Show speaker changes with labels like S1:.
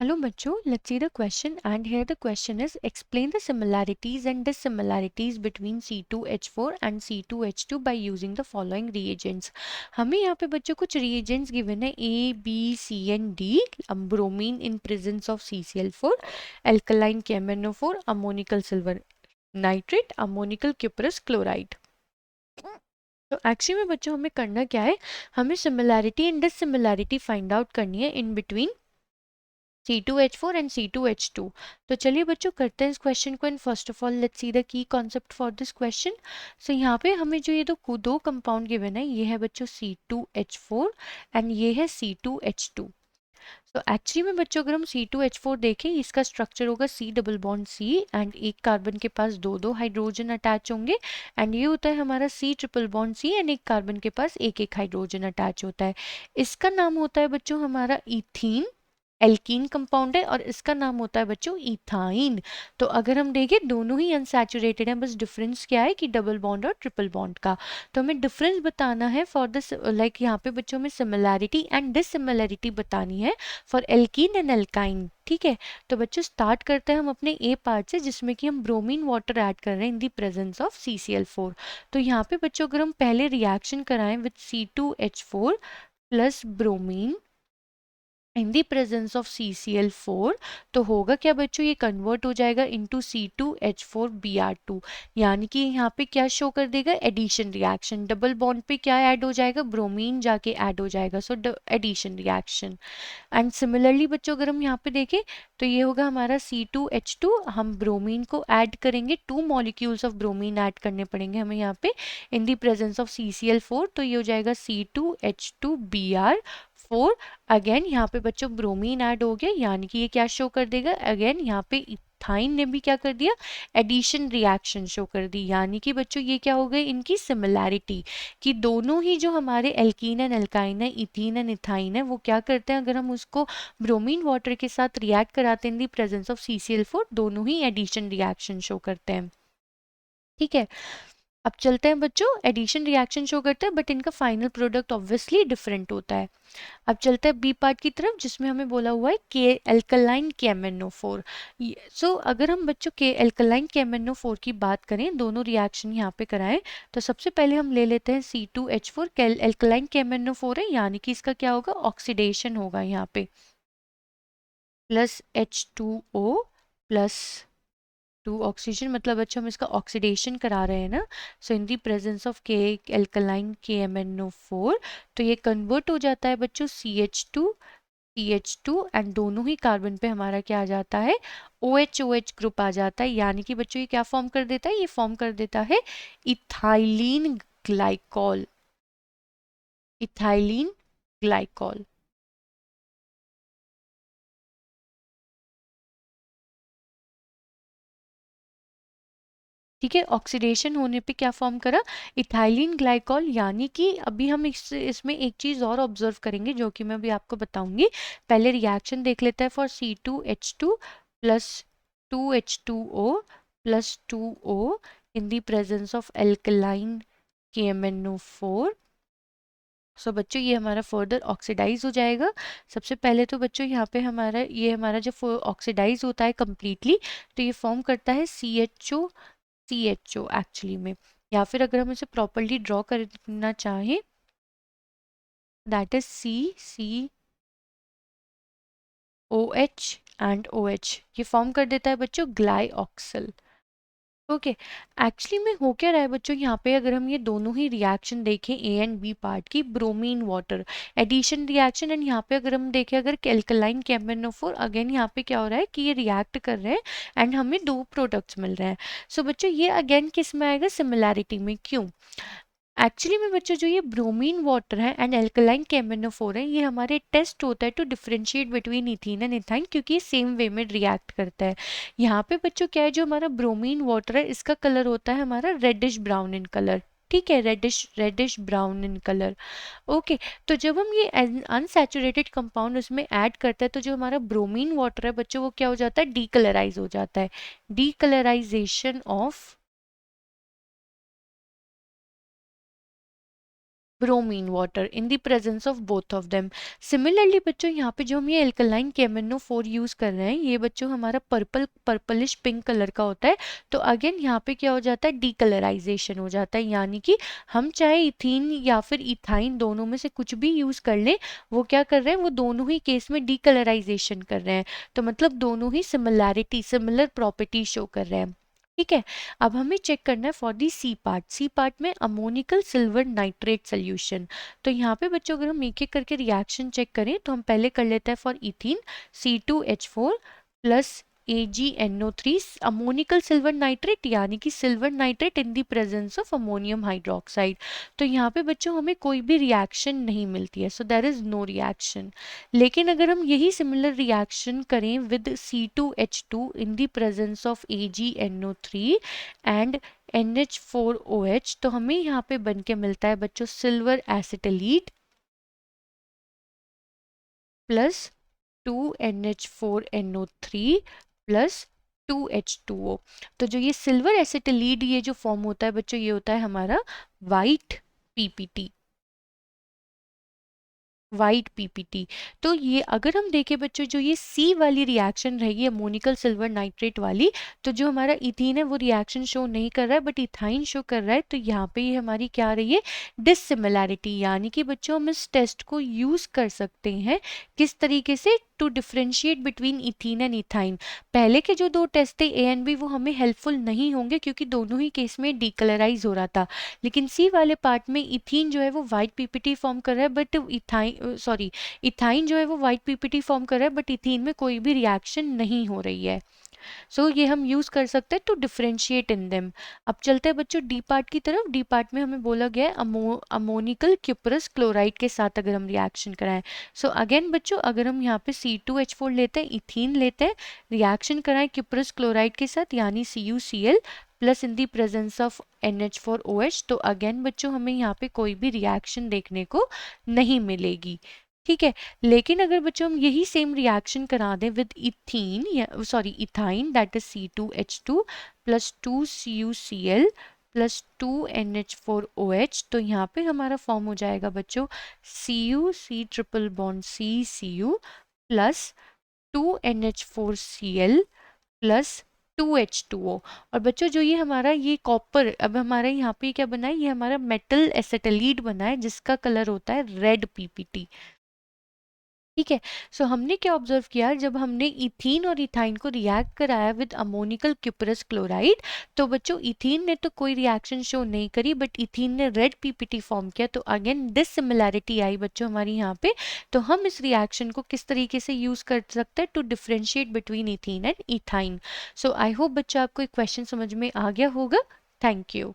S1: Hello बच्चों, let's see the question and here the question is explain the similarities and dissimilarities between C2H4 and C2H2 by using the following reagents। हमें यहाँ पे बच्चों कुछ reagents given है A, B, C and D। bromine in presence of CCl4, alkaline KMnO4, ammonical silver nitrate, ammonical cuprous chloride। तो actually में बच्चों हमें करना क्या है, हमें similarity and dissimilarity find out करनी है in between C2H4 and C2H2। तो चलिए बच्चों करते हैं इस क्वेश्चन को and first of all let's see the key concept for this question. So यहाँ पे हमें जो ये दो कंपाउंड गिवन है, ये है बच्चों C2H4 एंड ये है C2H2। तो एक्चुअली में बच्चों अगर हम C2H4 देखें, इसका स्ट्रक्चर होगा C double bond C and एक कार्बन के पास दो दो हाइड्रोजन अटैच होंगे एंड ये होता है हमारा C triple bond C and एक कार्बन के पास एक एक हाइड्रोजन अटैच होता है। इसका नाम होता है बच्चों हमारा इथीन, एल्कीन कंपाउंड है, और इसका नाम होता है बच्चों इथाइन। तो अगर हम देखें दोनों ही अनसैचुरेटेड हैं, बस डिफरेंस क्या है कि डबल बॉन्ड और ट्रिपल बॉन्ड का। तो हमें डिफरेंस बताना है फॉर दिस, लाइक यहाँ पे बच्चों में सिमिलैरिटी एंड डिसिमिलैरिटी बतानी है फॉर एल्कीन एंड एल्काइन। ठीक है, तो बच्चों स्टार्ट करते हैं हम अपने ए पार्ट से जिसमें कि हम ब्रोमीन वाटर ऐड कर रहे हैं इन दी प्रेजेंस ऑफ CCl4। तो यहाँ पे बच्चों अगर हम पहले रिएक्शन कराएं with C2H4 plus bromine in the presence of CCl4, तो होगा क्या बच्चों, ये कन्वर्ट हो जाएगा इनटू C2H4Br2। यानी कि यहाँ पे क्या शो कर देगा, एडिशन रिएक्शन। डबल बॉन्ड पे क्या ऐड हो जाएगा, ब्रोमीन जाके ऐड हो जाएगा, so addition reaction. And similarly बच्चों अगर हम यहाँ पे देखें तो ये होगा हमारा C2H2, हम ब्रोमीन को ऐड करेंगे, 2 मॉलिक्यूल्स ऑफ ब्रोमीन ऐड करने पड़ेंगे हमें यहाँ पे इन दी प्रेजेंस ऑफ CCl4, तो ये हो जाएगा C2H2Br4। अगेन यहाँ पे बच्चों ब्रोमीन ऐड हो गया, यानी कि ये क्या शो कर देगा, अगेन यहाँ पे इथाइन ने भी क्या कर दिया, एडिशन रिएक्शन शो कर दी। यानी कि बच्चों ये क्या हो गई, इनकी सिमिलैरिटी, कि दोनों ही जो हमारे एल्कीन एंड एल्काइन है, इथीन एंड इथाइन है, वो क्या करते हैं, अगर हम उसको ब्रोमीन वाटर के साथ रिएक्ट कराते हैं इन दी प्रेजेंस ऑफ CCl4, दोनों ही एडिशन रिएक्शन शो करते हैं। ठीक है, अब चलते हैं बच्चों, एडिशन रिएक्शन शो करते हैं बट इनका फाइनल प्रोडक्ट ऑब्वियसली डिफरेंट होता है। अब चलते हैं बी पार्ट की तरफ जिसमें हमें बोला हुआ है के एल्कलाइन KMnO4। सो अगर हम बच्चों के एल्कलाइन KMnO4 की बात करें, दोनों रिएक्शन यहाँ पे कराएं, तो सबसे पहले हम ले लेते हैं C2H4, एल्कलाइन KMnO4 है, यानी कि इसका क्या होगा, ऑक्सीडेशन होगा यहाँ पे, प्लस H2O प्लस 2 ऑक्सीजन, मतलब अच्छा हम इसका ऑक्सीडेशन करा रहे हैं ना। सो इन दी प्रेजेंस ऑफ के एल्कलाइन KMnO4, तो ये कन्वर्ट हो जाता है बच्चों CH2 एंड दोनों ही कार्बन पे हमारा क्या आ जाता है, OH ग्रुप आ जाता है। यानी कि बच्चों ये क्या फॉर्म कर देता है, ये फॉर्म कर देता है इथाइलिन ग्लाइकॉल, इथाइलिन ग्लाइकॉल। ठीक है, ऑक्सीडेशन होने पे क्या फॉर्म करा, इथाइलिन ग्लाइकॉल। यानी कि अभी हम इसमें एक चीज़ और ऑब्जर्व करेंगे जो कि मैं अभी आपको बताऊंगी। पहले रिएक्शन देख लेते हैं for C2H2 plus 2H2O plus 2O in the presence of alkaline KMnO4। सो बच्चों ये हमारा फर्दर ऑक्सीडाइज हो जाएगा। सबसे पहले तो बच्चों यहाँ पे हमारा जब ऑक्सीडाइज होता है कम्प्लीटली, तो ये फॉर्म करता है CHO एक्चुअली में, या फिर अगर हम इसे प्रॉपरली ड्रॉ करना चाहें, that is CCOH and OH, ये फॉर्म कर देता है बच्चों ग्लाइऑक्सल। ओके, एक्चुअली में हो क्या रहा है बच्चों, यहाँ पे अगर हम ये दोनों ही रिएक्शन देखें ए एंड बी पार्ट की, bromine water addition reaction, and यहाँ पे अगर हम देखें अगर एल्कलाइन KMnO4, अगेन यहाँ पे क्या हो रहा है कि ये रिएक्ट कर रहे हैं एंड हमें दो प्रोडक्ट्स मिल रहे हैं। सो बच्चों ये अगेन किस में आएगा, सिमिलैरिटी में। क्यों, एक्चुअली में बच्चों जो ये ब्रोमीन वाटर है एंड एल्कलाइन KMnO4 है, ये हमारे टेस्ट होता है to differentiate between ethene and ethyne, क्योंकि ये सेम वे में रिएक्ट करता है। यहाँ पे बच्चों क्या है, जो हमारा ब्रोमीन वाटर है इसका कलर होता है हमारा रेडिश ब्राउन इन कलर। ठीक है, reddish brown in colour. Okay, तो जब हम ये अनसैचुरेटेड कंपाउंड उसमें ऐड करते हैं, तो जो हमारा ब्रोमीन वाटर है बच्चों वो क्या हो जाता है, डीकलराइज हो जाता है। Decolourisation of bromine water in the presence of both of them. Similarly बच्चों यहाँ पे जो हम ये alkaline KMnO4 यूज़ कर रहे हैं ये बच्चों हमारा पर्पलिश पिंक कलर का होता है। तो अगेन यहाँ पे क्या हो जाता है, डीकलराइजेशन हो जाता है, यानी कि हम चाहे इथीन या फिर इथाइन दोनों में से कुछ भी यूज़ कर लें, वो क्या कर रहे हैं, वो दोनों ही केस में डीकलराइजेशन कर रहे हैं। तो मतलब दोनों ही सिमिलर प्रॉपर्टी शो कर रहे हैं। ठीक है, अब हमें चेक करना है फॉर दी सी पार्ट में अमोनिकल सिल्वर नाइट्रेट सोल्यूशन। तो यहाँ पे बच्चों अगर हम एक एक करके रिएक्शन चेक करें तो हम पहले कर लेते हैं for ethene C2H4 plus AgNO3 ammoniacal silver nitrate, यानी कि silver nitrate in the presence of ammonium hydroxide. तो यहाँ पे बच्चों हमें कोई भी रिएक्शन नहीं मिलती है, so there is no reaction. लेकिन अगर हम यही सिमिलर रिएक्शन करें with C2H2 in the presence of AgNO3 and NH4OH, तो हमें यहाँ पे बन के मिलता है बच्चों silver एसिटलीट plus 2NH4NO3 plus 2H2O। तो जो ये सिल्वर एसिटिलीड ये जो फॉर्म होता है बच्चों, ये होता है हमारा वाइट पीपीटी, वाइट पीपीटी। तो ये अगर हम देखें बच्चों जो ये सी वाली रिएक्शन रहेगी अमोनिकल सिल्वर नाइट्रेट वाली, तो जो हमारा इथीन है वो रिएक्शन शो नहीं कर रहा है बट इथाइन शो कर रहा है। तो यहाँ पे ये हमारी क्या रही है, डिसिमिलैरिटी। यानी कि बच्चों हम इस टेस्ट को यूज कर सकते हैं किस तरीके से, to differentiate between ethene and ethyne. पहले के जो दो टेस्ट थे ए एंड बी वो हमें हेल्पफुल नहीं होंगे क्योंकि दोनों ही केस में डीकलराइज हो रहा था। लेकिन सी वाले पार्ट में इथीन जो है वो वाइट पीपीटी फॉर्म कर रहा है बट इथाइन जो है वो वाइट पीपीटी फॉर्म कर रहा है बट इथीन में कोई भी रिएक्शन नहीं हो रही है। सो ये हम यूज कर सकते हैं टू डिफरेंशिएट इन देम। अब चलते हैं बच्चों डी पार्ट की तरफ। डी पार्ट में हमें बोला गया है अमोनिकल क्यूपरस क्लोराइड के साथ अगर हम रिएक्शन कराएं। सो अगेन बच्चों अगर हम यहाँ पे C2H4 लेते हैं, इथीन लेते हैं, रिएक्शन कराएं क्यूपरस क्लोराइड के साथ यानी CuCl plus in the presence of NH4OH, तो अगेन बच्चों हमें यहाँ पे कोई भी रिएक्शन देखने को नहीं मिलेगी। ठीक है, लेकिन अगर बच्चों हम यही सेम रिएक्शन करा दें विद इथीन या ethyne that is C2H2 plus 2CuCl plus 2NH4OH, तो यहाँ पे हमारा फॉर्म हो जाएगा बच्चों C triple bond Cu plus 2NH4Cl plus 2H2O। और बच्चों जो ये हमारा ये कॉपर, अब हमारा यहाँ पे क्या बना है, ये हमारा मेटल एसिटलीड बना है जिसका कलर होता है रेड पीपीटी। ठीक है, सो हमने क्या ऑब्जर्व किया, जब हमने इथीन और इथाइन को रिएक्ट कराया विद अमोनिकल क्यूपरस क्लोराइड, तो बच्चों इथीन ने तो कोई रिएक्शन शो नहीं करी बट इथीन ने रेड पीपीटी फॉर्म किया। तो अगेन डिसिमिलैरिटी आई बच्चों हमारी यहाँ पे। तो हम इस रिएक्शन को किस तरीके से यूज कर सकते हैं to differentiate between ethene and ethyne. So I hope बच्चों आपको एक क्वेश्चन समझ में आ गया होगा। Thank you.